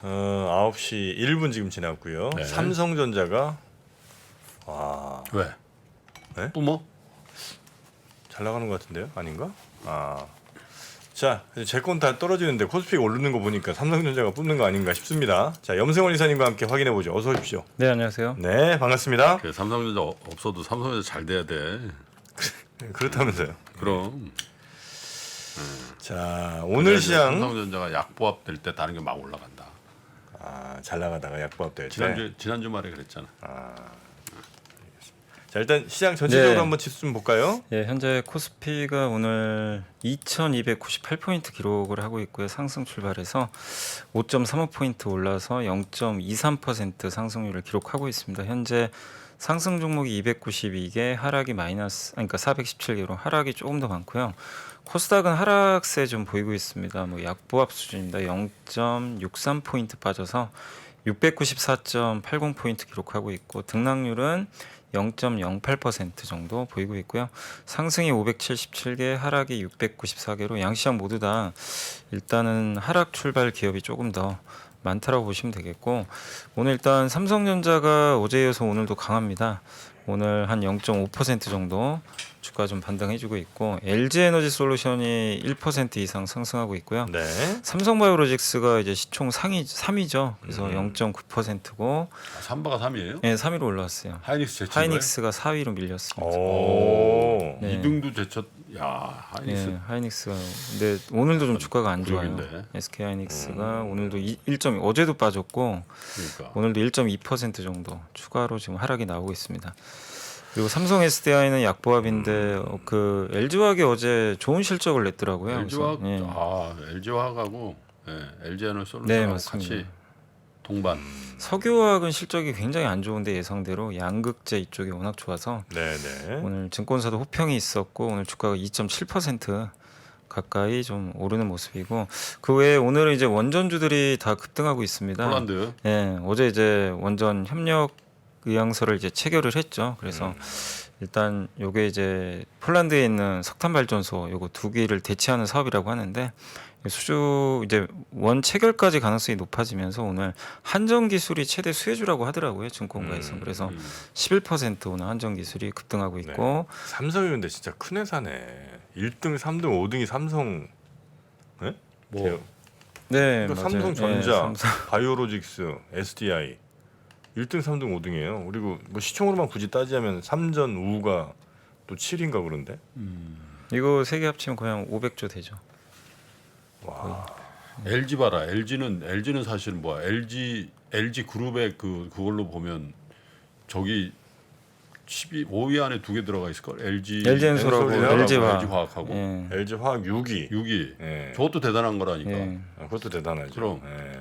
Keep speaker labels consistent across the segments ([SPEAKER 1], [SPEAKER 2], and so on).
[SPEAKER 1] 9시 1분 지금 지났고요.
[SPEAKER 2] 네.
[SPEAKER 1] 삼성전자가 와,
[SPEAKER 2] 왜?
[SPEAKER 1] 네?
[SPEAKER 2] 뿜어?
[SPEAKER 1] 잘 나가는 것 같은데요? 아닌가? 자, 제 건 다 떨어지는데 코스피가 오르는 거 보니까 삼성전자가 뿜는 거 아닌가 싶습니다. 자, 염승원 이사님과 함께 확인해 보죠. 어서 오십시오.
[SPEAKER 3] 네, 안녕하세요.
[SPEAKER 1] 네, 반갑습니다.
[SPEAKER 2] 그 삼성전자 없어도 삼성전자 잘 돼야 돼.
[SPEAKER 1] 그렇다면서요.
[SPEAKER 2] 그럼
[SPEAKER 1] 자, 오늘 시장
[SPEAKER 2] 삼성전자가 약보합 될 때 다른 게 막 올라간다.
[SPEAKER 1] 잘 나가다가 약보합 될 때.
[SPEAKER 2] 지난주 말에 그랬잖아.
[SPEAKER 1] 자, 일단 시장 전체적으로
[SPEAKER 3] 네.
[SPEAKER 1] 한번 지수 좀 볼까요?
[SPEAKER 3] 예, 현재 코스피가 오늘 2,298포인트 기록을 하고 있고요. 상승 출발해서 5.35포인트 올라서 0.23% 상승률을 기록하고 있습니다. 현재 상승 종목이 292개, 하락이 그러니까 417개로 하락이 조금 더 많고요. 코스닥은 하락세 좀 보이고 있습니다. 뭐 약보합 수준입니다. 0.63포인트 빠져서 694.80포인트 기록하고 있고, 등락률은 0.08% 정도 보이고 있고요. 상승이 577개, 하락이 694개로 양시장 모두 다 일단은 하락 출발 기업이 조금 더 많다라고 보시면 되겠고, 오늘 일단 삼성전자가 어제에 이어서 오늘도 강합니다. 오늘 한 0.5% 정도 주가 좀 반등해주고 있고, LG에너지솔루션이 1% 이상 상승하고 있고요.
[SPEAKER 1] 네.
[SPEAKER 3] 삼성바이오로직스가 이제 시총 상위 3위죠. 그래서 0.9%고,
[SPEAKER 2] 삼바가 3위에요?
[SPEAKER 3] 네, 3위로 올라왔어요.
[SPEAKER 2] 하이닉스 제친
[SPEAKER 3] 하이닉스가 4위로 밀렸습니다.
[SPEAKER 1] 오.
[SPEAKER 3] 네.
[SPEAKER 2] 2등도 제쳤. 야 하이닉스.
[SPEAKER 3] 네, 하이닉스가 근데 오늘도 좀 주가가 안 좋아요.
[SPEAKER 2] 그룹인데.
[SPEAKER 3] SK 하이닉스가 오늘도 1점 어제도 빠졌고
[SPEAKER 2] 그러니까.
[SPEAKER 3] 오늘도 1.2% 정도 추가로 지금 하락이 나오고 있습니다. 그리고 삼성 SDI는 약보합인데 그 LG화학이 어제 좋은 실적을 냈더라고요.
[SPEAKER 2] LG화학
[SPEAKER 3] 그래서, 예.
[SPEAKER 2] LG화학하고 LG에너솔루션하고
[SPEAKER 3] 네, 맞습니다.
[SPEAKER 2] 같이 동반.
[SPEAKER 3] 석유화학은 실적이 굉장히 안 좋은데 예상대로 양극재 이쪽이 워낙 좋아서
[SPEAKER 1] 네네.
[SPEAKER 3] 오늘 증권사도 호평이 있었고 오늘 주가가 2.7% 가까이 좀 오르는 모습이고, 그 외에 오늘은 이제 원전주들이 다 급등하고 있습니다.
[SPEAKER 2] 폴란드.
[SPEAKER 3] 예, 어제 이제 원전 협력 의향서를 이제 체결을 했죠. 그래서 일단 요게 이제 폴란드에 있는 석탄 발전소 요거 2개를 대체하는 사업이라고 하는데, 수주 이제 원 체결까지 가능성이 높아지면서 오늘 한전 기술이 최대 수혜주라고 하더라고요, 증권가에서. 그래서 11% 오늘 한전 기술이 급등하고 있고,
[SPEAKER 1] 삼성이 근데 진짜 큰 회사네. 1등, 3등, 5등이 삼성. 네?
[SPEAKER 2] 뭐.
[SPEAKER 1] 제휴.
[SPEAKER 3] 네,
[SPEAKER 1] 그러니까
[SPEAKER 3] 맞아요.
[SPEAKER 1] 삼성전자,
[SPEAKER 3] 예, 삼성.
[SPEAKER 1] 바이오로직스, SDI 1등, 3등, 5등이에요. 그리고 뭐 시총으로만 굳이 따지자면 삼전, 우가 또 7인가 그런데.
[SPEAKER 3] 이거 세 개 합치면 거의 한 500조 되죠.
[SPEAKER 1] 와.
[SPEAKER 2] LG 봐라. LG는 사실 뭐야? LG 그룹의 그걸로 보면 저기 5위 안에 2개 들어가 있을 걸.
[SPEAKER 3] LG엔솔하고
[SPEAKER 2] LG화학하고
[SPEAKER 3] 예.
[SPEAKER 1] LG 화학 6위.
[SPEAKER 2] 6위.
[SPEAKER 1] 예.
[SPEAKER 2] 저것도 대단한 거라니까.
[SPEAKER 3] 예.
[SPEAKER 1] 그것도 대단하죠.
[SPEAKER 2] 그럼.
[SPEAKER 1] 예.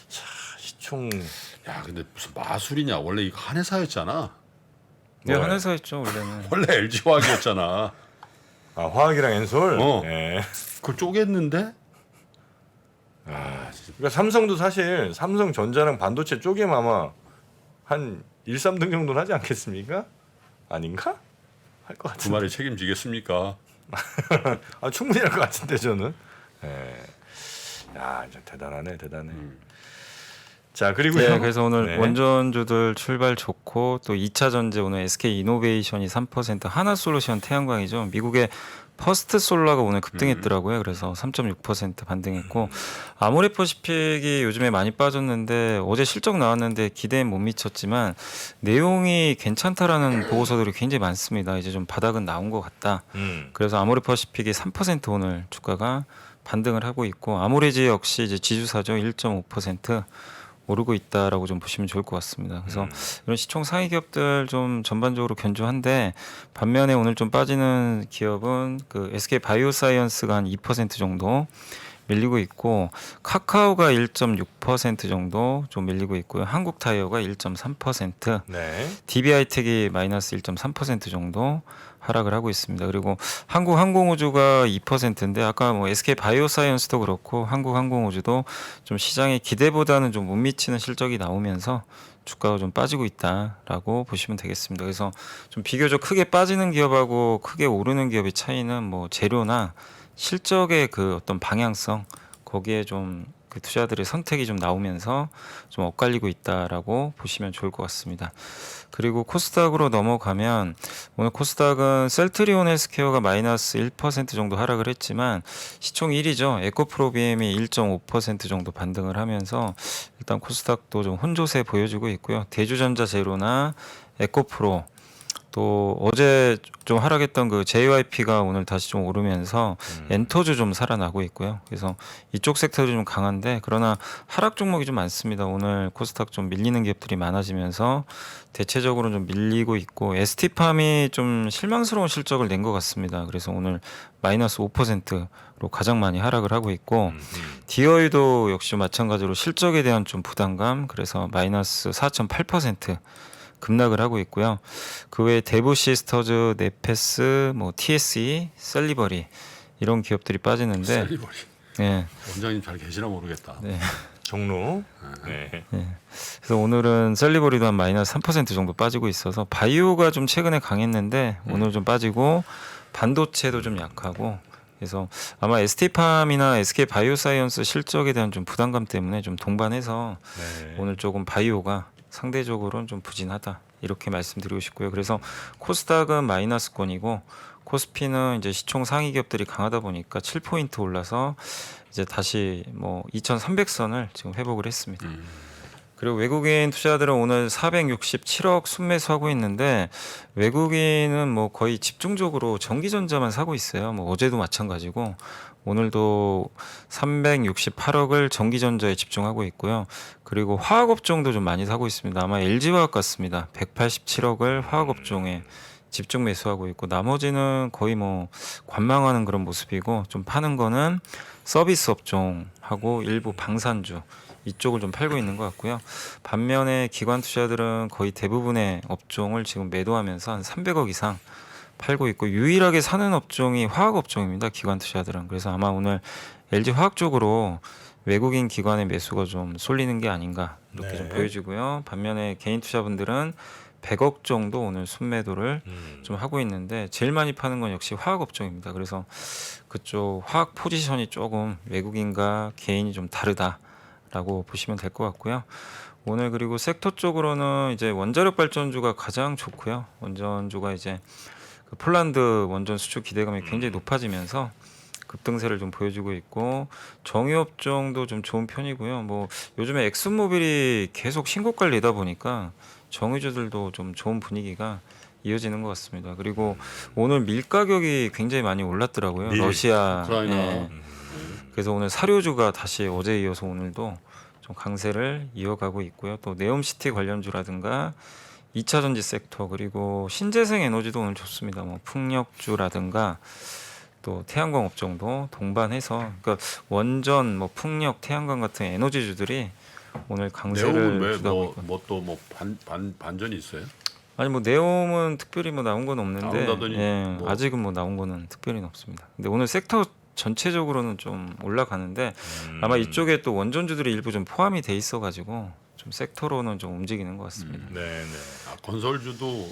[SPEAKER 1] 자, 시총
[SPEAKER 2] 야, 근데 무슨 마술이냐? 원래 이거 한 회사였잖아.
[SPEAKER 3] 네,
[SPEAKER 1] 뭐가요?
[SPEAKER 3] 한 회사였죠 원래는.
[SPEAKER 2] 원래 LG화학이었잖아.
[SPEAKER 1] 화학이랑 엔솔.
[SPEAKER 2] 어.
[SPEAKER 1] 예.
[SPEAKER 2] 그걸 쪼갰는데?
[SPEAKER 1] 그러니까 삼성도 사실 삼성전자랑 반도체 쪼개면 아마 한 1, 3등 정도는 하지 않겠습니까? 아닌가? 할 것
[SPEAKER 2] 그
[SPEAKER 1] 같은데.
[SPEAKER 2] 말에 책임지겠습니까?
[SPEAKER 1] 충분히 할 것 같은데 저는. 예. 야, 진짜 대단하네. 자, 그리고요.
[SPEAKER 3] 네, 그래서 오늘
[SPEAKER 1] 네.
[SPEAKER 3] 원전주들 출발 좋고, 또 2차 전지 오늘 SK 이노베이션이 3%, 하나솔루션 태양광이죠. 미국의 퍼스트 솔라가 오늘 급등했더라고요. 그래서 3.6% 반등했고, 아모레퍼시픽이 요즘에 많이 빠졌는데 어제 실적 나왔는데 기대에 못 미쳤지만 내용이 괜찮다라는 보고서들이 굉장히 많습니다. 이제 좀 바닥은 나온 것 같다. 그래서 아모레퍼시픽이 3% 오늘 주가가 반등을 하고 있고, 아모레지 역시 이제 지주사죠. 1.5% 오르고 있다라고 좀 보시면 좋을 것 같습니다. 그래서 이런 시총 상위 기업들 좀 전반적으로 견조한데, 반면에 오늘 좀 빠지는 기업은 그 SK 바이오사이언스가 한 2% 정도 밀리고 있고, 카카오가 1.6% 정도 좀 밀리고 있고요. 한국타이어가 1.3%,
[SPEAKER 1] 네.
[SPEAKER 3] DB하이텍이 마이너스 1.3% 정도 하락을 하고 있습니다. 그리고 한국항공우주가 2%인데 아까 뭐 SK 바이오사이언스도 그렇고 한국항공우주도 좀 시장의 기대보다는 좀 못 미치는 실적이 나오면서 주가가 좀 빠지고 있다라고 보시면 되겠습니다. 그래서 좀 비교적 크게 빠지는 기업하고 크게 오르는 기업의 차이는 뭐 재료나 실적의 그 어떤 방향성, 거기에 좀 그 투자들의 선택이 좀 나오면서 좀 엇갈리고 있다라고 보시면 좋을 것 같습니다. 그리고 코스닥으로 넘어가면 오늘 코스닥은 셀트리온 헬스케어가 마이너스 1% 정도 하락을 했지만 시총 1위죠. 에코프로비엠이 1.5% 정도 반등을 하면서 일단 코스닥도 좀 혼조세 보여주고 있고요. 대주전자제로나 에코프로 또 어제 좀 하락했던 그 JYP가 오늘 다시 좀 오르면서 엔터주 좀 살아나고 있고요. 그래서 이쪽 섹터들이 좀 강한데 그러나 하락 종목이 좀 많습니다. 오늘 코스닥 좀 밀리는 기업들이 많아지면서 대체적으로 좀 밀리고 있고 ST팜이 좀 실망스러운 실적을 낸 것 같습니다. 그래서 오늘 마이너스 5%로 가장 많이 하락을 하고 있고 디어이도 역시 마찬가지로 실적에 대한 좀 부담감 그래서 마이너스 4.8% 급락을 하고 있고요. 그 외에 데브시스터즈, 네페스, 뭐 TSE, 셀리버리 이런 기업들이 빠지는데
[SPEAKER 2] 셀리버리.
[SPEAKER 3] 예.
[SPEAKER 2] 원장님 잘 계시나 모르겠다.
[SPEAKER 3] 네.
[SPEAKER 1] 종로. 네.
[SPEAKER 3] 그래서 오늘은 셀리버리도 한 마이너스 3% 정도 빠지고 있어서 바이오가 좀 최근에 강했는데 오늘 좀 빠지고 반도체도 좀 약하고 그래서 아마 ST팜이나 SK 바이오사이언스 실적에 대한 좀 부담감 때문에 좀 동반해서
[SPEAKER 1] 네.
[SPEAKER 3] 오늘 조금 바이오가 상대적으로는 좀 부진하다 이렇게 말씀드리고 싶고요. 그래서 코스닥은 마이너스권이고 코스피는 이제 시총 상위 기업들이 강하다 보니까 7포인트 올라서 이제 다시 뭐 2,300선을 지금 회복을 했습니다. 그리고 외국인 투자들은 오늘 467억 순매수하고 있는데 외국인은 뭐 거의 집중적으로 전기전자만 사고 있어요. 뭐 어제도 마찬가지고 오늘도 368억을 전기전자에 집중하고 있고요. 그리고 화학업종도 좀 많이 사고 있습니다. 아마 LG화학 같습니다. 187억을 화학업종에 집중 매수하고 있고 나머지는 거의 뭐 관망하는 그런 모습이고 좀 파는 거는 서비스 업종하고 일부 방산주 이쪽을 좀 팔고 있는 것 같고요. 반면에 기관 투자들은 거의 대부분의 업종을 지금 매도하면서 한 300억 이상 팔고 있고 유일하게 사는 업종이 화학 업종입니다. 기관 투자들은. 그래서 아마 오늘 LG 화학 쪽으로 외국인 기관의 매수가 좀 쏠리는 게 아닌가 이렇게 좀
[SPEAKER 1] 네.
[SPEAKER 3] 보여지고요. 반면에 개인 투자분들은 100억 정도 오늘 순매도를 좀 하고 있는데 제일 많이 파는 건 역시 화학 업종입니다. 그래서 그쪽 화학 포지션이 조금 외국인과 개인이 좀 다르다라고 보시면 될 것 같고요. 오늘 그리고 섹터 쪽으로는 이제 원자력 발전주가 가장 좋고요. 원전주가 이제 그 폴란드 원전 수출 기대감이 굉장히 높아지면서 급등세를 좀 보여주고 있고 정유업종도 좀 좋은 편이고요. 뭐 요즘에 엑슨모빌이 계속 신고가를 내다 보니까 정유주들도 좀 좋은 분위기가 이어지는 것 같습니다. 그리고 오늘 밀 가격이 굉장히 많이 올랐더라고요.
[SPEAKER 1] 밀,
[SPEAKER 3] 러시아.
[SPEAKER 2] 우크라이나.
[SPEAKER 3] 예. 그래서 오늘 사료주가 다시 어제에 이어서 오늘도 좀 강세를 이어가고 있고요. 또 네옴시티 관련주라든가 2차 전지 섹터 그리고 신재생 에너지도 오늘 좋습니다. 뭐 풍력주라든가 또 태양광 업종도 동반해서 그러니까 원전, 뭐 풍력, 태양광 같은 에너지주들이 오늘 강세를
[SPEAKER 2] 네옴은
[SPEAKER 3] 주다고 있고.
[SPEAKER 2] 왜뭐또뭐 반전이 있어요?
[SPEAKER 3] 아니 뭐 네옴은 특별히 뭐 나온 건 없는데
[SPEAKER 2] 나온다더니
[SPEAKER 3] 예,
[SPEAKER 2] 뭐.
[SPEAKER 3] 아직은 뭐 나온 거는 특별히 없습니다. 근데 오늘 섹터 전체적으로는 좀 올라가는데 아마 이쪽에 또 원전주들이 일부 좀 포함이 돼 있어가지고 좀 섹터로는 좀 움직이는 것 같습니다.
[SPEAKER 1] 네, 네.
[SPEAKER 2] 건설주도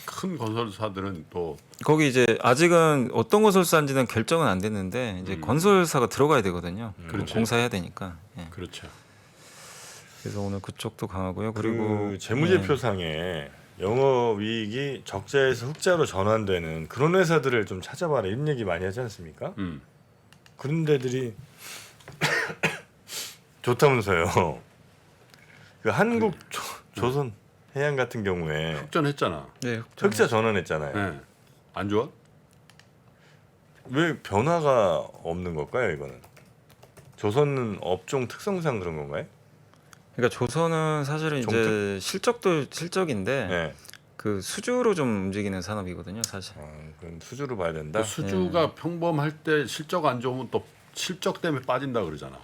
[SPEAKER 2] 큰 건설사들은 또
[SPEAKER 3] 거기 이제 아직은 어떤 건설사인지는 결정은 안 됐는데 이제 건설사가 들어가야 되거든요.
[SPEAKER 2] 그렇죠.
[SPEAKER 3] 공사해야 되니까. 예.
[SPEAKER 2] 그렇죠.
[SPEAKER 3] 그래서 오늘 그쪽도 강하고요. 그리고
[SPEAKER 1] 그 재무제표상에 영업이익이 적자에서 흑자로 전환되는 그런 회사들을 좀 찾아봐라 이런 얘기 많이 하지 않습니까? 그런 데들이 좋다면서요. 그 한국 조선 해양 같은 경우에
[SPEAKER 2] 흑전했잖아.
[SPEAKER 3] 네,
[SPEAKER 1] 흑자 전환했잖아요.
[SPEAKER 2] 네. 안 좋아?
[SPEAKER 1] 왜 변화가 없는 걸까요, 이거는? 조선은 업종 특성상 그런 건가요?
[SPEAKER 3] 그러니까 조선은 사실은 이제 실적도 실적인데
[SPEAKER 1] 네.
[SPEAKER 3] 그 수주로 좀 움직이는 산업이거든요, 사실.
[SPEAKER 1] 그건 수주로 봐야 된다.
[SPEAKER 2] 그 수주가 평범할 때 실적 안 좋으면 또 실적 때문에 빠진다 그러잖아.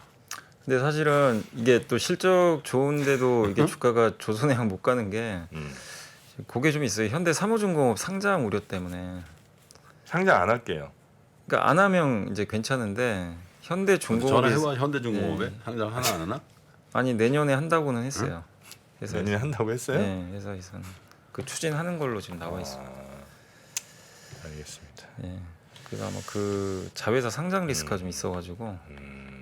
[SPEAKER 3] 근데 사실은 이게 또 실적 좋은데도 이게 주가가 조선해양 못 가는 게 그게 좀 있어요. 현대 사무중공업 상장 우려 때문에.
[SPEAKER 1] 상장 안 할게요.
[SPEAKER 3] 그러니까 안 하면 이제 괜찮은데 현대 중공업이
[SPEAKER 2] 전화해봐 현대중공업에 상장 하나 안 하나?
[SPEAKER 3] 아니 내년에 한다고는 했어요. 그래서
[SPEAKER 1] 내년에 한다고 했어요?
[SPEAKER 3] 네, 회사에서는 그 추진하는 걸로 지금 나와 있습니다.
[SPEAKER 1] 알겠습니다.
[SPEAKER 3] 예. 그래서 아마 그 자회사 상장 리스크가 좀 있어가지고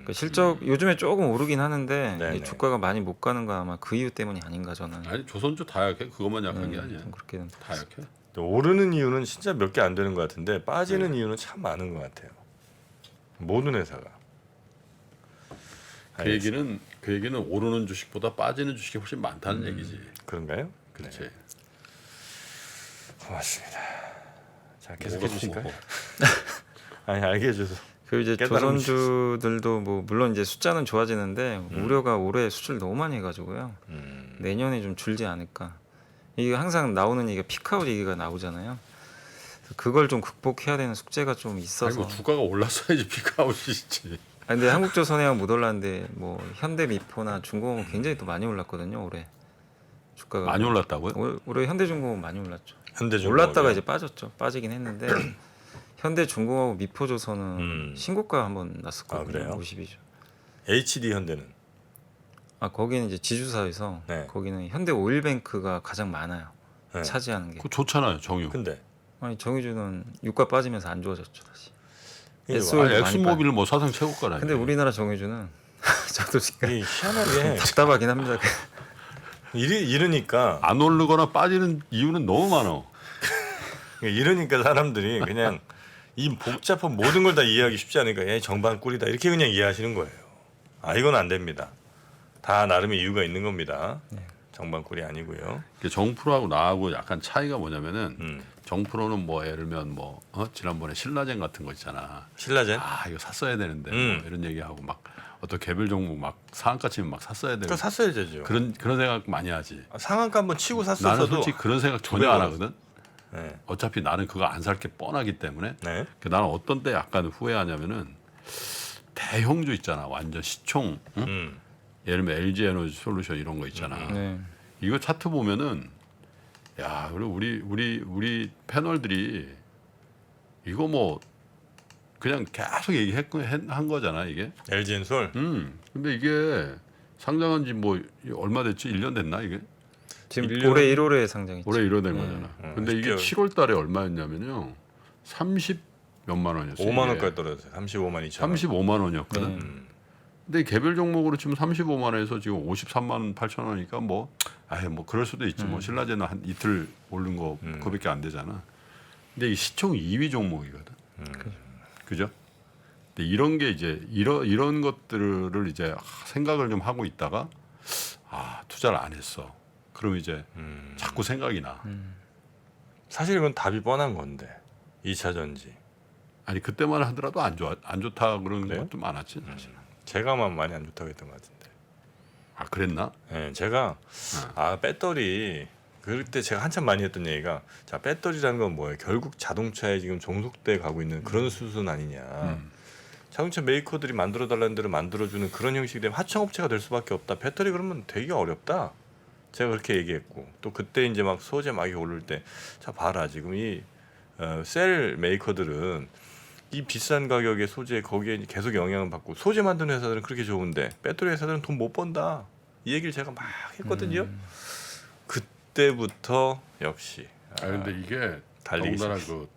[SPEAKER 3] 그러니까 실적 요즘에 조금 오르긴 하는데
[SPEAKER 1] 네네.
[SPEAKER 3] 이 주가가 많이 못 가는 거 아마 그 이유 때문이 아닌가 저는.
[SPEAKER 2] 아니 조선주 다 약해. 그것만 약한 게 아니야.
[SPEAKER 3] 좀 그렇게
[SPEAKER 2] 다 약해.
[SPEAKER 1] 오르는 이유는 진짜 몇 개 안 되는 것 같은데 빠지는 이유는 참 많은 것 같아요. 모든 회사가.
[SPEAKER 2] 그 얘기는 오르는 주식보다 빠지는 주식이 훨씬 많다는 얘기지.
[SPEAKER 1] 그런가요?
[SPEAKER 2] 그렇지.
[SPEAKER 1] 네. 고맙습니다. 자 계속해 주실까요? 아니 알게 해줘서.
[SPEAKER 3] 그 이제
[SPEAKER 1] 깨달음을
[SPEAKER 3] 조선주들도 뭐 물론 이제 숫자는 좋아지는데 우려가 올해 수출 너무 많이 해가지고요. 내년에 좀 줄지 않을까. 이게 항상 나오는 얘기가 피크아웃 얘기가 나오잖아요. 그걸 좀 극복해야 되는 숙제가 좀
[SPEAKER 2] 아니
[SPEAKER 3] 있어서.
[SPEAKER 2] 뭐 주가가 올랐어야지 피크아웃이지.
[SPEAKER 3] 근데 한국조선해양 못 올랐는데 뭐 현대미포나 중공업 굉장히 또 많이 올랐거든요 올해. 주가가
[SPEAKER 2] 많이 올랐다고요?
[SPEAKER 3] 올해 현대중공업 많이 올랐죠.
[SPEAKER 1] 현대중공업이요?
[SPEAKER 3] 올랐다가 이제 빠졌죠. 빠지긴 했는데 현대중공업 미포조선은 신고가 한번 났었거든요.
[SPEAKER 1] 아, 그래요?
[SPEAKER 3] 52조.
[SPEAKER 1] HD 현대는
[SPEAKER 3] 아 거기는 이제 지주사에서
[SPEAKER 1] 네.
[SPEAKER 3] 거기는 현대오일뱅크가 가장 많아요.
[SPEAKER 1] 네.
[SPEAKER 3] 차지하는 게.
[SPEAKER 2] 그거 좋잖아요, 정유.
[SPEAKER 1] 근데
[SPEAKER 3] 아니 정유주는 유가 빠지면서 안 좋아졌죠 다시.
[SPEAKER 1] 이게
[SPEAKER 3] SO
[SPEAKER 2] 아니,
[SPEAKER 3] 많이
[SPEAKER 2] 엑스모빌은 뭐 사상 최고가라니.
[SPEAKER 3] 근데 우리나라 정유주는 저도 지금
[SPEAKER 1] 이 희한하게
[SPEAKER 3] 답답하긴 합니다.
[SPEAKER 1] 이러니까
[SPEAKER 2] 안 오르거나 빠지는 이유는 너무 많어.
[SPEAKER 1] 이러니까 사람들이 그냥 이 복잡한 모든 걸 다 이해하기 쉽지 않으니까 얘 정반 꿀이다 이렇게 그냥 이해하시는 거예요. 아 이건 안 됩니다. 다 나름의 이유가 있는 겁니다. 정반 꿀이 아니고요.
[SPEAKER 2] 정프로하고 나하고 약간 차이가 뭐냐면은
[SPEAKER 1] 음.
[SPEAKER 2] 정프로는 뭐 예를 들면 뭐 지난번에 신라젠 같은 거 있잖아.
[SPEAKER 1] 신라젠?
[SPEAKER 2] 아 이거 샀어야 되는데 뭐 이런 얘기하고 막 어떤 개별 종목 막 상한가 치면 막 샀어야 되는
[SPEAKER 1] 그거 샀어야 되죠.
[SPEAKER 2] 그런 생각 많이 하지.
[SPEAKER 1] 상한가 한번 치고
[SPEAKER 2] 나는
[SPEAKER 1] 샀었어도
[SPEAKER 2] 솔직히 그런 생각 전혀 안 하거든.
[SPEAKER 1] 네.
[SPEAKER 2] 어차피 나는 그거 안 살 게 뻔하기 때문에.
[SPEAKER 1] 네.
[SPEAKER 2] 나는 어떤 때 약간 후회하냐면은 대형주 있잖아. 완전 시총. 응? 예를 들면 LG 에너지 솔루션 이런 거 있잖아.
[SPEAKER 3] 네.
[SPEAKER 2] 이거 차트 보면은 야, 그리고 우리 패널들이 이거 뭐 그냥 계속 얘기한 거잖아, 이게.
[SPEAKER 1] LG엔솔
[SPEAKER 2] 근데 이게 상장한 지 뭐 얼마 됐지? 1년 됐나, 이게?
[SPEAKER 3] 지금
[SPEAKER 1] 1년?
[SPEAKER 3] 올해 1월에 상장했죠.
[SPEAKER 2] 올해 1월 된 거잖아. 근데 이게
[SPEAKER 1] 10개월.
[SPEAKER 2] 7월 달에 얼마였냐면요. 30 몇만 원이었어요.
[SPEAKER 1] 5만
[SPEAKER 2] 이게.
[SPEAKER 1] 원까지 떨어졌어요. 35만 2천 원.
[SPEAKER 2] 35만 원이었거든.
[SPEAKER 3] 네.
[SPEAKER 2] 근데 개별 종목으로 치면 35만 원에서 지금 53만 8천 원이니까 뭐 그럴 수도 있지. 뭐 신라제는 한 이틀 오른 거 그거밖에 안 되잖아. 근데 이 시총 2위 종목이거든. 그죠? 근데 이런 게 이제 이런 것들을 이제 생각을 좀 하고 있다가 투자를 안 했어. 그럼 이제 자꾸 생각이 나.
[SPEAKER 1] 사실 이건 답이 뻔한 건데 2차 전지.
[SPEAKER 2] 아니 그때만 하더라도 안 좋다 그런
[SPEAKER 1] 그래요?
[SPEAKER 2] 것도 많았지 사실.
[SPEAKER 1] 제가만 많이 안 좋다고 했던 것 같은데.
[SPEAKER 2] 아 그랬나?
[SPEAKER 1] 네, 제가 배터리 그때 제가 한참 많이 했던 얘기가 자 배터리라는 건 뭐예요? 결국 자동차에 지금 종속돼 가고 있는 그런 수순 아니냐. 자동차 메이커들이 만들어 달라는 대로 만들어주는 그런 형식이 되면 하청업체가 될 수밖에 없다. 배터리 그러면 되게 어렵다. 제가 그렇게 얘기했고 또 그때 이제 막 소재 막이 오를 때 자 봐라 지금 이 셀 메이커들은 이 비싼 가격의 소재 거기에 계속 영향을 받고 소재 만드는 회사들은 그렇게 좋은데 배터리 회사들은 돈 못 번다. 이 얘기를 제가 막 했거든요. 그때부터 역시
[SPEAKER 2] 근데 이게
[SPEAKER 1] 달리기
[SPEAKER 2] 더군다나 그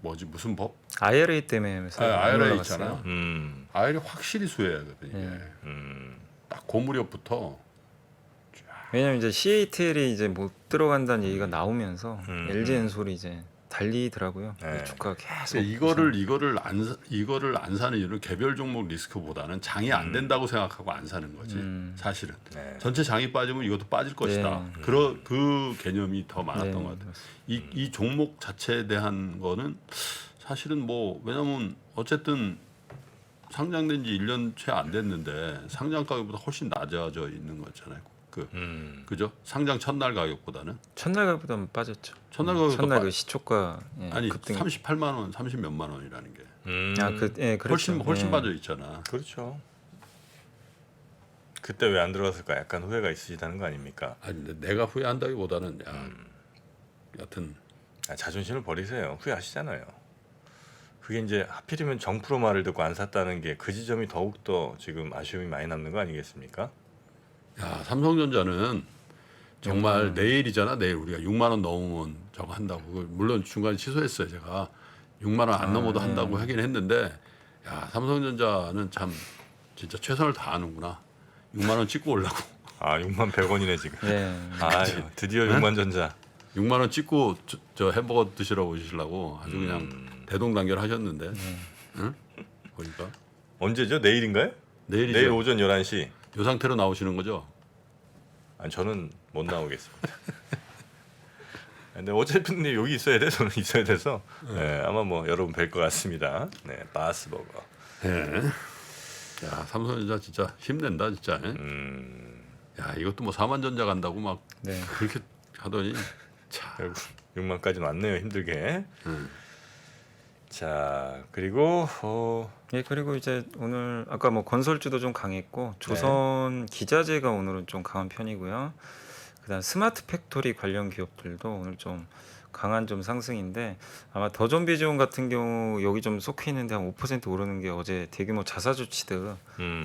[SPEAKER 2] 뭐지 무슨 법?
[SPEAKER 3] IRA 때문에
[SPEAKER 2] IRA 있잖아.
[SPEAKER 1] 음,
[SPEAKER 2] IRA 확실히 수혜하거든 이게.
[SPEAKER 1] 음,
[SPEAKER 2] 딱 고무렵부터
[SPEAKER 3] 왜냐면 이제 CATL이 이제 못 들어간다는 얘기가 나오면서 LG엔솔이 이제 달리더라고요.
[SPEAKER 1] 네.
[SPEAKER 3] 주가가 계속
[SPEAKER 2] 이거를 안 사는 이유는 개별 종목 리스크보다는 장이 안 된다고 생각하고 안 사는 거지. 사실은
[SPEAKER 1] 네.
[SPEAKER 2] 전체 장이 빠지면 이것도 빠질 것이다. 그 개념이 더 많았던 것 같아요. 이 종목 자체에 대한 거는 사실은 뭐 왜냐면 어쨌든 상장된 지 1년 채 안 됐는데 상장 가격보다 훨씬 낮아져 있는 거잖아요. 그죠? 상장 첫날 가격보다는
[SPEAKER 3] 첫날 가격보다는 빠졌죠.
[SPEAKER 2] 첫날 가격보다
[SPEAKER 3] 첫날 그 시초가
[SPEAKER 2] 아니
[SPEAKER 3] 급등.
[SPEAKER 2] 38만 원, 30 몇만 원이라는 게
[SPEAKER 3] 그랬죠.
[SPEAKER 2] 훨씬 빠져 있잖아.
[SPEAKER 1] 그렇죠. 그때 왜 안 들어갔을까? 약간 후회가 있으시다는 거 아닙니까?
[SPEAKER 2] 아니 근데 내가 후회한다기보다는 여튼
[SPEAKER 1] 자존심을 버리세요. 후회하시잖아요. 그게 이제 하필이면 정프로 말을 듣고 안 샀다는 게 그 지점이 더욱 더 지금 아쉬움이 많이 남는 거 아니겠습니까?
[SPEAKER 2] 야 삼성전자는 정말 내일이잖아. 내일 우리가 6만 원 넘으면 저거 한다고. 물론 중간에 취소했어요. 제가 6만 원 안 넘어도 한다고 하긴 했는데 야 삼성전자는 참 진짜 최선을 다하는구나. 6만 원 찍고 올라고.
[SPEAKER 1] 아 6만 100원이네 지금.
[SPEAKER 3] 예.
[SPEAKER 1] 아 드디어 6만 전자.
[SPEAKER 2] 6만 원 찍고 저 햄버거 드시러 오시려고 아주 그냥 대동단결 하셨는데. 응? 보니까
[SPEAKER 1] 언제죠? 내일인가요?
[SPEAKER 2] 내일이죠.
[SPEAKER 1] 내일 오전 11시.
[SPEAKER 2] 이 상태로 나오시는 거죠?
[SPEAKER 1] 아니 저는 못 나오겠습니다. 근데 어차피 여기 있어야 돼. 저는 있어야 돼서 네, 아마 뭐 여러분 뵐 것 같습니다. 네, 바스버거.
[SPEAKER 2] 네. 야 삼성전자 진짜 힘낸다 진짜. 야 이것도 뭐 사만전자 간다고 막
[SPEAKER 3] 네.
[SPEAKER 2] 그렇게 하더니 참.
[SPEAKER 1] 결국 6만까지 왔네요. 힘들게. 자 그리고
[SPEAKER 3] 예, 그리고 이제 오늘 아까 뭐 건설주도 좀 강했고 조선 기자재가 오늘은 좀 강한 편이고요. 그다음 스마트 팩토리 관련 기업들도 오늘 좀 강한 좀 상승인데 아마 더존비지온 같은 경우 여기 좀 쏙해 있는데 한 5% 오르는 게 어제 대규모 자사 조치들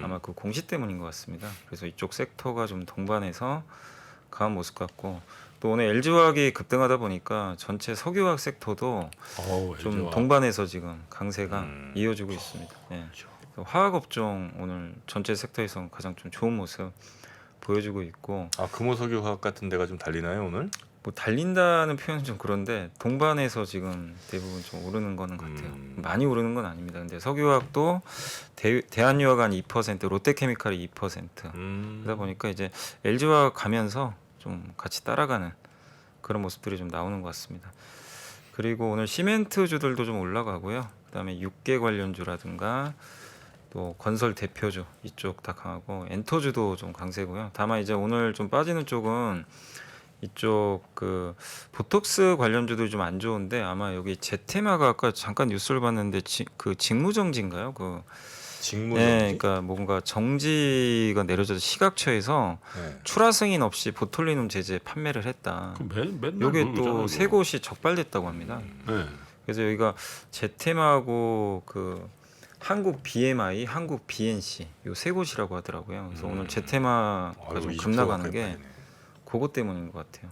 [SPEAKER 3] 아마 그 공시 때문인 것 같습니다. 그래서 이쪽 섹터가 좀 동반해서 강한 모습 같고 또 오늘 LG화학이 급등하다 보니까 전체 석유화학 섹터도 좀
[SPEAKER 2] LG화학.
[SPEAKER 3] 동반해서 지금 강세가 이어지고 있습니다. 예. 그래서 화학업종 오늘 전체 섹터에서 가장 좀 좋은 모습 보여주고 있고
[SPEAKER 1] 아 금호석유화학 같은 데가 좀 달리나요 오늘?
[SPEAKER 3] 뭐 달린다는 표현은 좀 그런데 동반해서 지금 대부분 좀 오르는 거는 같아요. 많이 오르는 건 아닙니다. 근데 석유화학도 대한유화가 한 2%, 롯데케미칼이 2%. 그러다 보니까 이제 LG화학 가면서 좀 같이 따라가는 그런 모습들이 좀 나오는 것 같습니다. 그리고 오늘 시멘트주들도 좀 올라가고요. 그다음에 육계 관련주라든가 또 건설 대표주 이쪽 다 강하고 엔터주도 좀 강세고요. 다만 이제 오늘 좀 빠지는 쪽은 이쪽 그 보톡스 관련주도 좀 안 좋은데 아마 여기 제테마가 아까 잠깐 뉴스를 봤는데 그 직무정지인가요? 그
[SPEAKER 1] 직무정지.
[SPEAKER 3] 네, 그러니까 뭔가 정지가 내려져서 시각처에서
[SPEAKER 1] 네.
[SPEAKER 3] 출하 승인 없이 보톨리눔 제재 판매를 했다.
[SPEAKER 2] 맨날
[SPEAKER 3] 요게
[SPEAKER 2] 그러잖아요,
[SPEAKER 3] 또 세
[SPEAKER 2] 그거.
[SPEAKER 3] 곳이 적발됐다고 합니다.
[SPEAKER 2] 네.
[SPEAKER 3] 그래서 여기가 제테마하고 그 한국 BMI, 한국 BNC 요 세 곳이라고 하더라고요. 그래서 오늘 제테마가 좀 급락하는 게 그것 때문인 것 같아요.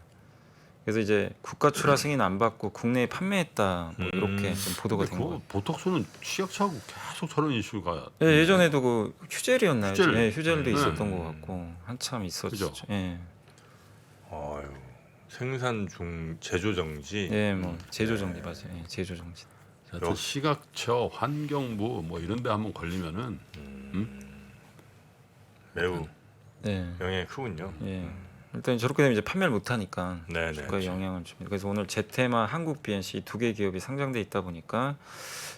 [SPEAKER 3] 그래서 이제 국가 출하 승인 안 받고 국내에 판매했다 뭐 이렇게 좀 보도가 된 거예요.
[SPEAKER 2] 보톡스는 시약처하고 계속 저런 이슈가.
[SPEAKER 3] 예, 예전에도 그 휴젤이었나요?
[SPEAKER 2] 휴젤.
[SPEAKER 3] 예, 휴젤도
[SPEAKER 2] 네.
[SPEAKER 3] 있었던 것 같고 한참 있었죠.
[SPEAKER 2] 그죠?
[SPEAKER 3] 예,
[SPEAKER 1] 아유 생산 중 제조 정지.
[SPEAKER 3] 예, 뭐 제조 정지 맞아요. 예, 제조 정지.
[SPEAKER 2] 하여튼 시각처, 환경부 뭐 이런 데 한번 걸리면은
[SPEAKER 1] 매우
[SPEAKER 3] 예,
[SPEAKER 1] 영향이 크군요.
[SPEAKER 3] 예. 일단 저렇게 되면 이제 판매를 못 하니까
[SPEAKER 1] 네네.
[SPEAKER 3] 주가에 영향을 줍니다. 그래서 오늘 제테마, 한국 BNC 두 개 기업이 상장돼 있다 보니까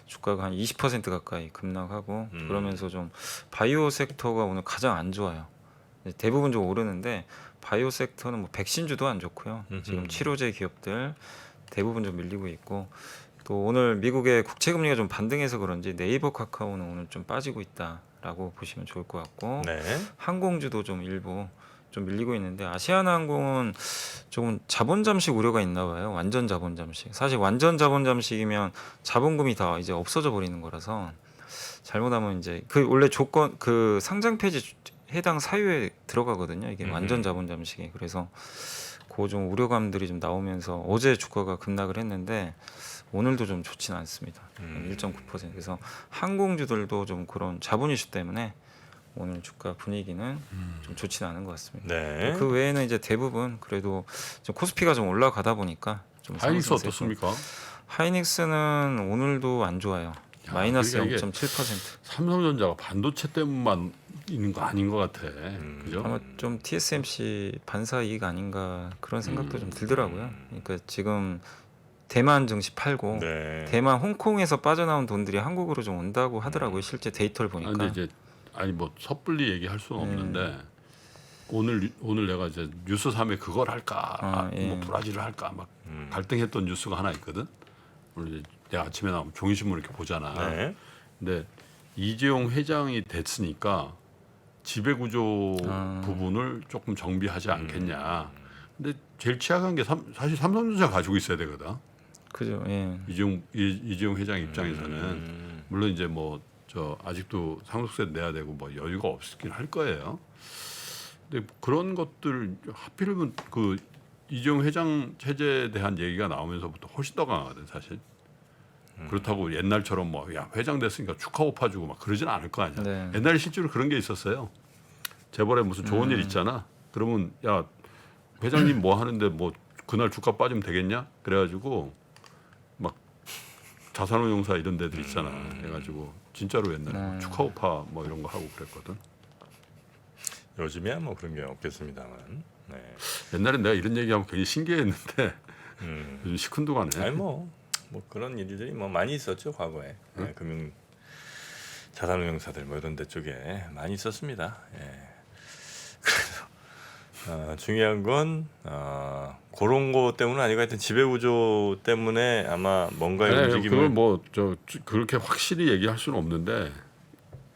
[SPEAKER 3] 주가가 한 20% 가까이 급락하고 그러면서 좀 바이오 섹터가 오늘 가장 안 좋아요. 대부분 좀 오르는데 바이오 섹터는 뭐 백신주도 안 좋고요. 지금 치료제 기업들 대부분 좀 밀리고 있고 또 오늘 미국의 국채 금리가 좀 반등해서 그런지 네이버 카카오는 오늘 좀 빠지고 있다라고 보시면 좋을 것 같고
[SPEAKER 1] 네.
[SPEAKER 3] 항공주도 좀 일부 좀 밀리고 있는데 아시아나항공은 조금 자본 잠식 우려가 있나 봐요. 완전 자본 잠식. 사실 완전 자본 잠식이면 자본금이 다 이제 없어져 버리는 거라서 잘못하면 이제 그 원래 조건 그 상장 폐지 해당 사유에 들어가거든요. 이게 완전 자본 잠식이. 그래서 그 좀 우려감들이 좀 나오면서 어제 주가가 급락을 했는데 오늘도 좀 좋지는 않습니다. 1.9%. 그래서 항공주들도 좀 그런 자본 이슈 때문에 오늘 주가 분위기는 좀 좋지는 않은 것 같습니다.
[SPEAKER 1] 네.
[SPEAKER 3] 그 외에는 이제 대부분 그래도 좀 코스피가 좀 올라가다 보니까 좀
[SPEAKER 2] 하이닉스
[SPEAKER 3] 상승세고.
[SPEAKER 2] 어떻습니까?
[SPEAKER 3] 하이닉스는 오늘도 안 좋아요. 마이너스
[SPEAKER 2] 그러니까 이게
[SPEAKER 3] 0.7%.
[SPEAKER 2] 삼성전자가 반도체 때문만 있는 거 아닌 것 같아. 그죠?
[SPEAKER 3] 아마 좀 TSMC 반사 이익 아닌가 그런 생각도 좀 들더라고요. 그러니까 지금 대만 증시 팔고
[SPEAKER 1] 네.
[SPEAKER 3] 대만 홍콩에서 빠져나온 돈들이 한국으로 좀 온다고 하더라고요. 실제 데이터를 보니까.
[SPEAKER 2] 근데 이제 뭐 섣불리 얘기할 수는 없는데 오늘 내가 이제 뉴스 3에 그걸 할까, 뭐 브라질을 할까 막 갈등했던 뉴스가 하나 있거든. 오늘 이제 내가 아침에 나오면 종이신문 이렇게 보잖아.
[SPEAKER 1] 네.
[SPEAKER 2] 근데 이재용 회장이 됐으니까 지배구조 부분을 조금 정비하지 않겠냐. 근데 제일 취약한 게 사실 삼성전자 가지고 있어야 되거든.
[SPEAKER 3] 그죠. 예.
[SPEAKER 2] 이재용 회장 입장에서는 물론 이제 뭐 저 아직도 상속세 내야 되고 뭐 여유가 없긴 할 거예요. 근데 그런 것들 하필이면 그 이재용 회장 체제에 대한 얘기가 나오면서부터 훨씬 더 강하거든 사실. 그렇다고 옛날처럼 뭐 야 회장 됐으니까 축하 오파 주고 막 그러진 않을 거 아니야.
[SPEAKER 3] 네.
[SPEAKER 2] 옛날에 실제로 그런 게 있었어요. 재벌에 무슨 좋은 일 있잖아. 그러면 야 회장님 뭐 하는데 뭐 그날 주가 빠지면 되겠냐? 그래가지고 막 자산운용사 이런 데들 있잖아. 해가지고 진짜로 옛날에 축하 오파 뭐 이런 거 하고 그랬거든.
[SPEAKER 1] 요즘이야 뭐 그런 게 없겠습니다만. 네.
[SPEAKER 2] 옛날엔 내가 이런 얘기하면 굉장히 신기했는데 요즘 시큰둥하네.
[SPEAKER 1] 아니 뭐 그런 일들이 뭐 많이 있었죠 과거에. 네, 금융 자산운용사들 뭐 이런 데 쪽에 많이 있었습니다. 예. 그래서 중요한 건 그런 거 때문은 아니고 하여튼 지배구조 때문에 아마 뭔가의
[SPEAKER 2] 그걸
[SPEAKER 1] 움직임을
[SPEAKER 2] 뭐 저 그렇게 확실히 얘기할 수는 없는데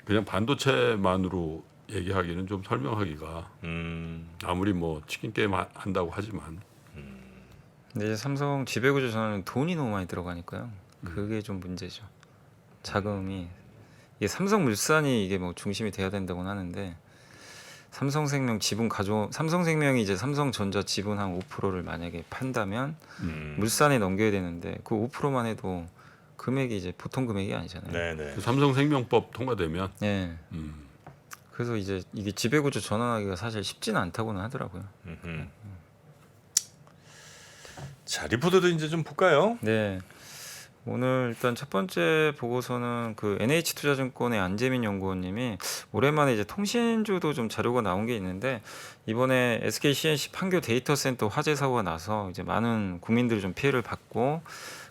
[SPEAKER 2] 그냥 반도체만으로 얘기하기는 좀 설명하기가 아무리 뭐 치킨 게임 한다고 하지만
[SPEAKER 3] 근데 이제 삼성 지배구조 전환은 돈이 너무 많이 들어가니까요. 그게 좀 문제죠. 자금이 이게 삼성물산이 이게 뭐 중심이 돼야 된다고는 하는데 삼성생명 지분 삼성생명이 이제 삼성전자 지분 한 5%를 만약에 판다면 물산에 넘겨야 되는데 그 5%만 해도 금액이 이제 보통 금액이 아니잖아요.
[SPEAKER 1] 네네.
[SPEAKER 2] 그 삼성생명법 통과되면
[SPEAKER 3] 네. 그래서 이제 이게 지배구조 전환하기가 사실 쉽지는 않다고는 하더라고요.
[SPEAKER 1] 자 리포트도 이제 좀 볼까요?
[SPEAKER 3] 네. 오늘 일단 첫 번째 보고서는 그 NH투자증권의 안재민 연구원님이 오랜만에 이제 통신주도 좀 자료가 나온 게 있는데 이번에 SK CNC 판교 데이터 센터 화재 사고가 나서 이제 많은 국민들이 좀 피해를 받고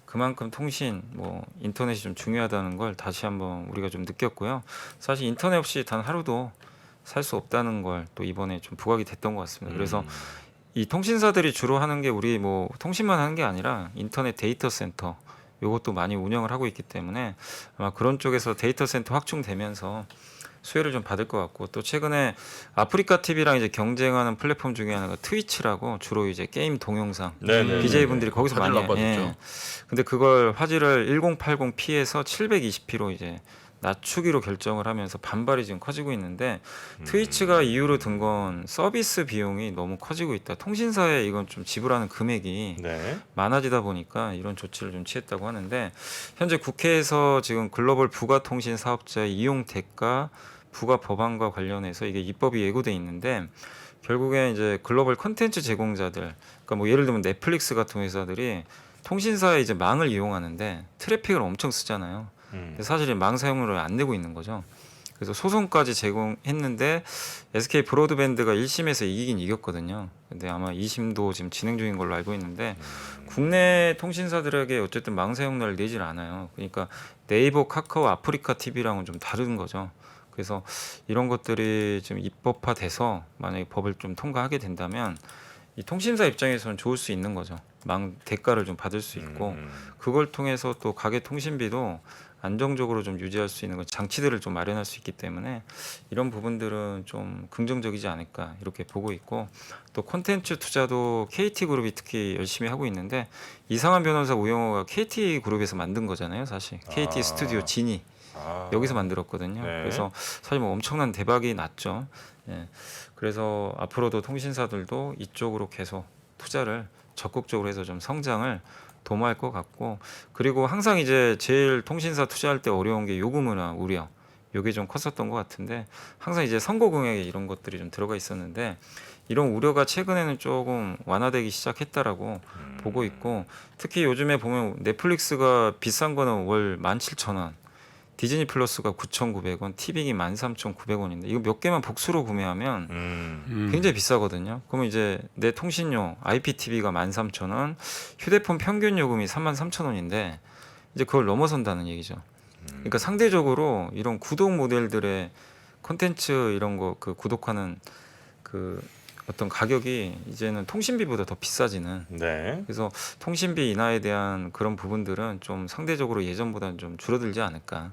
[SPEAKER 3] 그만큼 통신 뭐 인터넷이 좀 중요하다는 걸 다시 한번 우리가 좀 느꼈고요. 사실 인터넷 없이 단 하루도 살 수 없다는 걸 또 이번에 좀 부각이 됐던 것 같습니다. 그래서 이 통신사들이 주로 하는 게 우리 뭐 통신만 하는 게 아니라 인터넷 데이터 센터 요것도 많이 운영을 하고 있기 때문에 아마 그런 쪽에서 데이터 센터 확충되면서 수혜를 좀 받을 것 같고 또 최근에 아프리카 TV랑 이제 경쟁하는 플랫폼 중에 하나가 트위치라고 주로 이제 게임 동영상
[SPEAKER 1] 네네.
[SPEAKER 3] BJ 분들이 거기서 많이
[SPEAKER 2] 화질 나빠졌죠.
[SPEAKER 3] 예. 근데 그걸 화질을 1080p에서 720p로 이제 낮추기로 결정을 하면서 반발이 지금 커지고 있는데 트위치가 이유로 든 건 서비스 비용이 너무 커지고 있다. 통신사에 이건 좀 지불하는 금액이
[SPEAKER 1] 네.
[SPEAKER 3] 많아지다 보니까 이런 조치를 좀 취했다고 하는데 현재 국회에서 지금 글로벌 부가통신 사업자의 이용 대가 부가 법안과 관련해서 이게 입법이 예고돼 있는데 결국에 이제 글로벌 콘텐츠 제공자들 그러니까 뭐 예를 들면 넷플릭스 같은 회사들이 통신사의 이제 망을 이용하는데 트래픽을 엄청 쓰잖아요. 근데 사실 망 사용료를 안 내고 있는 거죠. 그래서 소송까지 제공했는데 SK 브로드밴드가 1심에서 이기긴 이겼거든요. 근데 아마 2심도 지금 진행 중인 걸로 알고 있는데 국내 통신사들에게 어쨌든 망 사용료를 내질 않아요. 그러니까 네이버, 카카오, 아프리카 TV랑은 좀 다른 거죠. 그래서 이런 것들이 좀 입법화돼서 만약에 법을 좀 통과하게 된다면 이 통신사 입장에서는 좋을 수 있는 거죠. 망 대가를 좀 받을 수 있고 그걸 통해서 또 가계 통신비도 안정적으로 좀 유지할 수 있는 장치들을 좀 마련할 수 있기 때문에 이런 부분들은 좀 긍정적이지 않을까 이렇게 보고 있고 또 콘텐츠 투자도 KT그룹이 특히 열심히 하고 있는데 이상한 변호사 우영호가 KT그룹에서 만든 거잖아요. 사실 KT 스튜디오 진이 여기서 만들었거든요.
[SPEAKER 1] 네.
[SPEAKER 3] 그래서 사실 뭐 엄청난 대박이 났죠. 예. 그래서 앞으로도 통신사들도 이쪽으로 계속 투자를 적극적으로 해서 좀 성장을 도모할 것 같고 그리고 항상 이제 제일 통신사 투자할 때 어려운 게 요금이나 우려 요게 좀 컸었던 것 같은데 항상 이제 선고 공약에 이런 것들이 좀 들어가 있었는데 이런 우려가 최근에는 조금 완화되기 시작했다라고 보고 있고 특히 요즘에 보면 넷플릭스가 비싼 거는 월 17,000원 디즈니 플러스가 9,900원, 티빙이 13,900원인데 이거 몇 개만 복수로 구매하면 굉장히 비싸거든요. 그러면 이제 내 통신료 IPTV가 13,000원, 휴대폰 평균 요금이 33,000원인데 이제 그걸 넘어선다는 얘기죠. 그러니까 상대적으로 이런 구독 모델들의 콘텐츠 이런 거 그 구독하는 그 어떤 가격이 이제는 통신비보다 더 비싸지는.
[SPEAKER 1] 네.
[SPEAKER 3] 그래서 통신비 인하에 대한 그런 부분들은 좀 상대적으로 예전보다는 좀 줄어들지 않을까.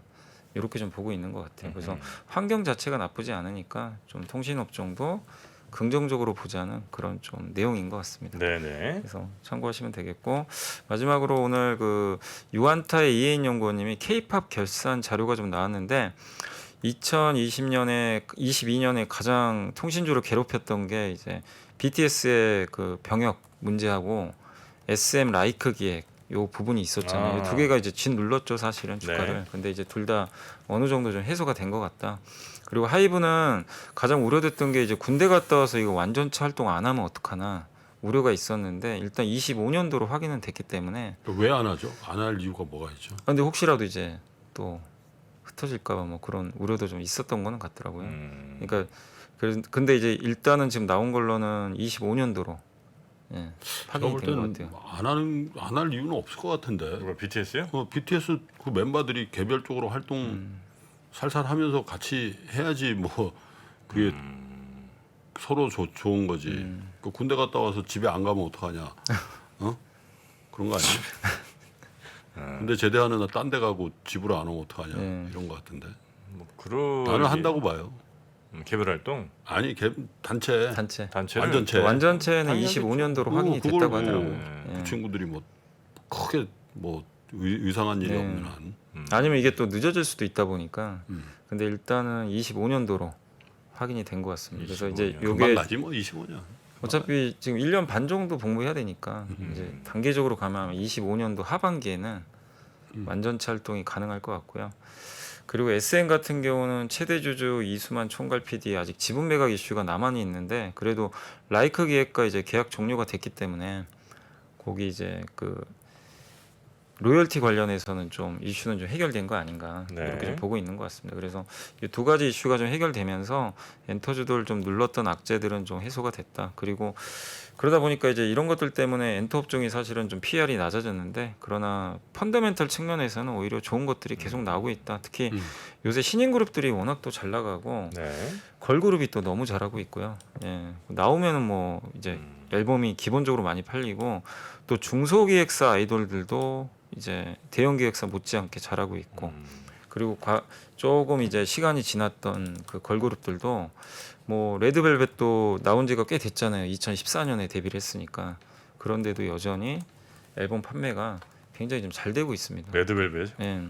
[SPEAKER 3] 이렇게 좀 보고 있는 것 같아요. 그래서 환경 자체가 나쁘지 않으니까 좀 통신업종도 긍정적으로 보자는 그런 좀 내용인 것 같습니다.
[SPEAKER 1] 네네.
[SPEAKER 3] 그래서 참고하시면 되겠고 마지막으로 오늘 그 유안타의 이혜인 연구원님이 K-팝 결산 자료가 좀 나왔는데 22년에 가장 통신주를 괴롭혔던 게 이제 BTS의 그 병역 문제하고 SM 라이크 기획 요 부분이 있었잖아요.
[SPEAKER 1] 아.
[SPEAKER 3] 두 개가 이제 진 눌렀죠 사실은 주가를.
[SPEAKER 1] 네.
[SPEAKER 3] 근데 이제 둘 다 어느 정도 좀 해소가 된 것 같다. 그리고 하이브는 가장 우려됐던 게 이제 군대 갔다 와서 이거 완전체 활동 안 하면 어떡하나 우려가 있었는데 일단 25년도로 확인은 됐기 때문에.
[SPEAKER 2] 왜 안 하죠? 안 할 이유가 뭐가 있죠?
[SPEAKER 3] 근데 혹시라도 이제 또 흩어질까봐 뭐 그런 우려도 좀 있었던 거는 같더라고요. 그러니까 근데 이제 일단은 지금 나온 걸로는 25년도로 예,
[SPEAKER 2] 제가
[SPEAKER 3] 확인이
[SPEAKER 2] 볼
[SPEAKER 3] 된 것
[SPEAKER 2] 때는
[SPEAKER 3] 같아요.
[SPEAKER 2] 안 할 이유는 없을 것 같은데.
[SPEAKER 1] 누가 BTS요?
[SPEAKER 2] BTS 그 멤버들이 개별적으로 활동 살살 하면서 같이 해야지 뭐 그게 서로 좋은 거지. 그 군대 갔다 와서 집에 안 가면 어떡하냐? 어? 그런 거 아니야? 군대 제대하는 날 딴 데 가고 집으로 안 오면 어떡하냐? 이런 거 같은데.
[SPEAKER 1] 뭐 그런
[SPEAKER 2] 나는 한다고 봐요.
[SPEAKER 1] 개별 활동
[SPEAKER 2] 아니 단체
[SPEAKER 1] 단체를
[SPEAKER 2] 완전체.
[SPEAKER 3] 완전체는
[SPEAKER 1] 당연히
[SPEAKER 3] 25년도로 확인이
[SPEAKER 2] 그걸
[SPEAKER 3] 됐다고
[SPEAKER 2] 뭐
[SPEAKER 3] 하더라고요.
[SPEAKER 2] 그
[SPEAKER 3] 예.
[SPEAKER 2] 친구들이 뭐 크게 뭐 의상한 일이
[SPEAKER 3] 네.
[SPEAKER 2] 없는 한.
[SPEAKER 3] 아니면 이게 또 늦어질 수도 있다 보니까.
[SPEAKER 2] 음.
[SPEAKER 3] 근데 일단은 25년도로 확인이 된 것 같습니다. 그래서 이제
[SPEAKER 1] 25년.
[SPEAKER 2] 금방
[SPEAKER 3] 요게
[SPEAKER 2] 가지 뭐 25년.
[SPEAKER 3] 어차피 지금 1년 반 정도 복무해야 되니까 이제 단계적으로 가면 25년도 하반기에는 완전체 활동이 가능할 것 같고요. 그리고 SM 같은 경우는 최대 주주 이수만 총괄 PD 아직 지분 매각 이슈가 남아 있는데 그래도 라이크 기획과 이제 계약 종료가 됐기 때문에 거기 이제 그 로열티 관련해서는 좀 이슈는 좀 해결된 거 아닌가
[SPEAKER 1] 네.
[SPEAKER 3] 이렇게 좀 보고 있는 것 같습니다. 그래서 이 두 가지 이슈가 좀 해결되면서 엔터주들 좀 눌렀던 악재들은 좀 해소가 됐다. 그리고 그러다 보니까 이제 이런 것들 때문에 엔터 업종이 사실은 좀 PR이 낮아졌는데 그러나 펀더멘털 측면에서는 오히려 좋은 것들이 계속 나오고 있다. 특히 요새 신인 그룹들이 워낙 또 잘 나가고
[SPEAKER 1] 네.
[SPEAKER 3] 걸그룹이 또 너무 잘하고 있고요. 예. 나오면은 뭐 이제 앨범이 기본적으로 많이 팔리고 또 중소기획사 아이돌들도 이제 대형 기획사 못지않게 잘하고 있고 그리고 조금 이제 시간이 지났던 그 걸그룹들도 뭐 레드벨벳도 나온 지가 꽤 됐잖아요. 2014년에 데뷔를 했으니까 그런데도 여전히 앨범 판매가 굉장히 좀 잘 되고 있습니다.
[SPEAKER 1] 레드벨벳.
[SPEAKER 3] 예.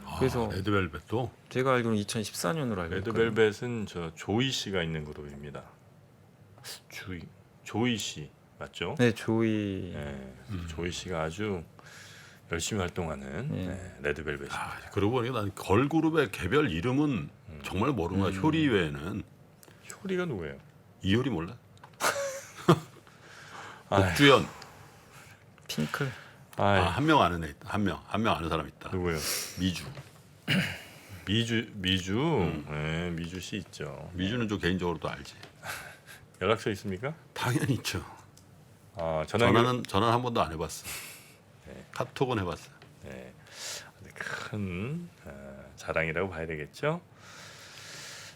[SPEAKER 2] 아,
[SPEAKER 3] 그래서
[SPEAKER 2] 레드벨벳도
[SPEAKER 3] 제가 알기로는 2014년으로 알고 있거든요.
[SPEAKER 1] 레드벨벳은 저 조이 씨가 있는 그룹입니다. 조이 씨 맞죠?
[SPEAKER 3] 네, 조이.
[SPEAKER 1] 네. 조이 씨가 아주 열심히 활동하는
[SPEAKER 3] 예.
[SPEAKER 1] 네, 레드벨벳.
[SPEAKER 2] 아, 그러고 보니까 난 걸그룹의 개별 이름은 정말 모르는 거야. 효리 외에는
[SPEAKER 1] 효리가 누구예요?
[SPEAKER 2] 이효리 몰라?
[SPEAKER 1] 아이.
[SPEAKER 2] 옥주연.
[SPEAKER 3] 핑클.
[SPEAKER 1] 아이,
[SPEAKER 2] 한 명 아는 애 있다. 한 명 아는 사람 있다.
[SPEAKER 1] 누구예요?
[SPEAKER 2] 미주.
[SPEAKER 1] 미주. 네, 미주 씨 있죠.
[SPEAKER 2] 미주는 좀 개인적으로도 알지.
[SPEAKER 1] 연락처 있습니까?
[SPEAKER 2] 당연히 있죠.
[SPEAKER 1] 아,
[SPEAKER 2] 전화는 한 번도 안 해봤어. 카톡은 해봤어.
[SPEAKER 1] 네, 큰 자랑이라고 봐야 되겠죠.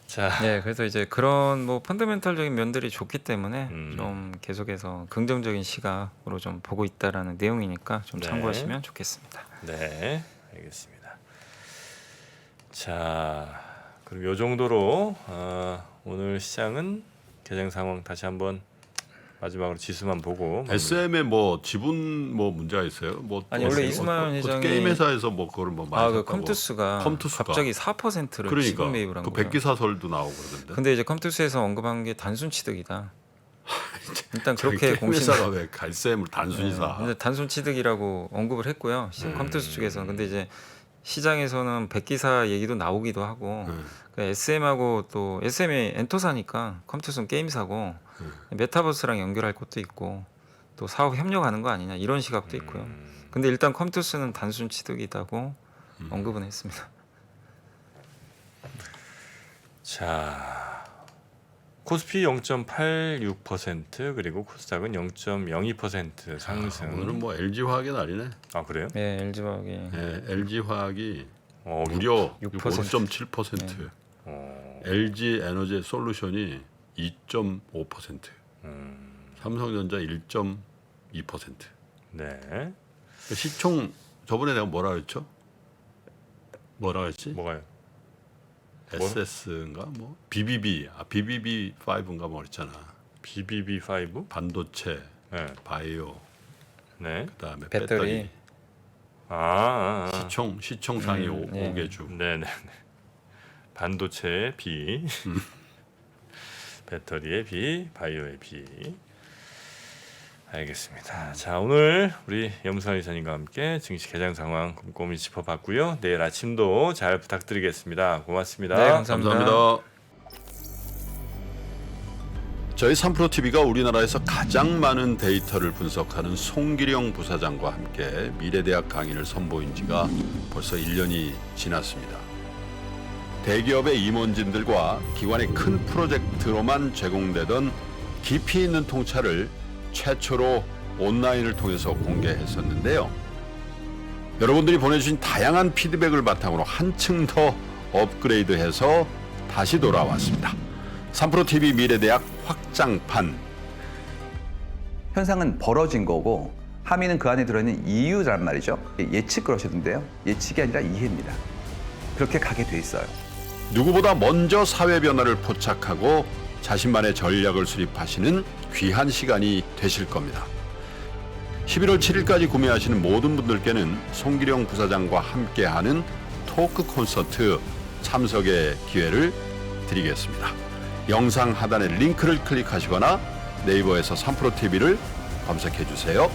[SPEAKER 1] 자,
[SPEAKER 3] 네, 그래서 이제 그런 뭐 펀더멘털적인 면들이 좋기 때문에
[SPEAKER 1] 음.
[SPEAKER 3] 좀 계속해서 긍정적인 시각으로 좀 보고 있다라는 내용이니까 좀
[SPEAKER 1] 네.
[SPEAKER 3] 참고하시면 좋겠습니다.
[SPEAKER 1] 네, 알겠습니다. 자, 그럼 요 정도로 오늘 시장은 개장 상황 다시 한번 마지막으로 지수만 보고
[SPEAKER 2] SM에 뭐 지분 뭐 문제가 있어요? 뭐
[SPEAKER 3] 아니, 원래 이수만 회장이-
[SPEAKER 2] 게임 회사에서 뭐 그걸 뭐 많이
[SPEAKER 3] 그
[SPEAKER 2] 샀다고.
[SPEAKER 3] 컴투스가 갑자기 4%를
[SPEAKER 2] 그러니까
[SPEAKER 3] 지분 매입을 한
[SPEAKER 2] 그
[SPEAKER 3] 거예요.
[SPEAKER 2] 백기사설도 나오고 그러던데.
[SPEAKER 3] 근데 이제 컴투스에서 언급한 게 단순 취득이다. 일단 그렇게
[SPEAKER 2] 게임
[SPEAKER 3] 공신.
[SPEAKER 2] 회사가 왜 SM을 단순히 사?
[SPEAKER 3] 근데 단순 취득이라고 언급을 했고요. 컴투스 쪽에서. 근데 이제 시장에서는 백기사 얘기도 나오기도 하고 그 SM하고 또 SM이 엔터사니까 컴투스는 게임사고 메타버스랑 연결할 것도 있고 또 사업 협력하는 거 아니냐 이런 시각도 있고요. 근데 일단 컴투스는 단순 취득이다고 언급은 했습니다.
[SPEAKER 1] 자, 코스피 0.86% 그리고 코스닥은 0.02% 상승.
[SPEAKER 2] 오늘은 뭐 LG 화학의 날이네.
[SPEAKER 1] 아 그래요?
[SPEAKER 3] 네, LG화학이
[SPEAKER 2] 네, LG 화학이
[SPEAKER 1] 어,
[SPEAKER 2] 무려
[SPEAKER 3] 6%.
[SPEAKER 2] 5.7%. LG 에너지 솔루션이 2.5%. 삼성전자 1.2%.
[SPEAKER 1] 네.
[SPEAKER 2] 시총 저번에 내가 뭐라 그랬죠? 뭐라 그랬지?
[SPEAKER 1] 뭐가요?
[SPEAKER 2] SS인가 뭐 BBB5인가 뭐 그랬잖아.
[SPEAKER 1] BBB5?
[SPEAKER 2] 반도체,
[SPEAKER 1] 네.
[SPEAKER 2] 바이오,
[SPEAKER 1] 네.
[SPEAKER 2] 그다음에
[SPEAKER 3] 배터리.
[SPEAKER 2] 배터리. 시총 상위
[SPEAKER 3] 네.
[SPEAKER 2] 5개 주.
[SPEAKER 1] 네네. 반도체의 B, 배터리의 B, 바이오의 B. 알겠습니다. 자, 오늘 우리 염수환 이사님과 함께 증시 개장 상황 꼼꼼히 짚어봤고요. 내일 아침도 잘 부탁드리겠습니다. 고맙습니다.
[SPEAKER 3] 네, 감사합니다.
[SPEAKER 2] 저희 3프로TV가 우리나라에서 가장 많은 데이터를 분석하는 송기령 부사장과 함께 미래대학 강의를 선보인 지가 벌써 1년이 지났습니다. 대기업의 임원진들과 기관의 큰 프로젝트로만 제공되던 깊이 있는 통찰을 최초로 온라인을 통해서 공개했었는데요. 여러분들이 보내주신 다양한 피드백을 바탕으로 한층 더 업그레이드해서 다시 돌아왔습니다. 3프로TV 미래대학 확장판.
[SPEAKER 4] 현상은 벌어진 거고 함의는 그 안에 들어있는 이유란 말이죠. 예측 그러셨는데요. 예측이 아니라 이해입니다. 그렇게 가게 돼 있어요.
[SPEAKER 2] 누구보다 먼저 사회 변화를 포착하고 자신만의 전략을 수립하시는 귀한 시간이 되실 겁니다. 11월 7일까지 구매하시는 모든 분들께는 송기령 부사장과 함께하는 토크 콘서트 참석의 기회를 드리겠습니다. 영상 하단의 링크를 클릭하시거나 네이버에서 3프로TV를 검색해 주세요.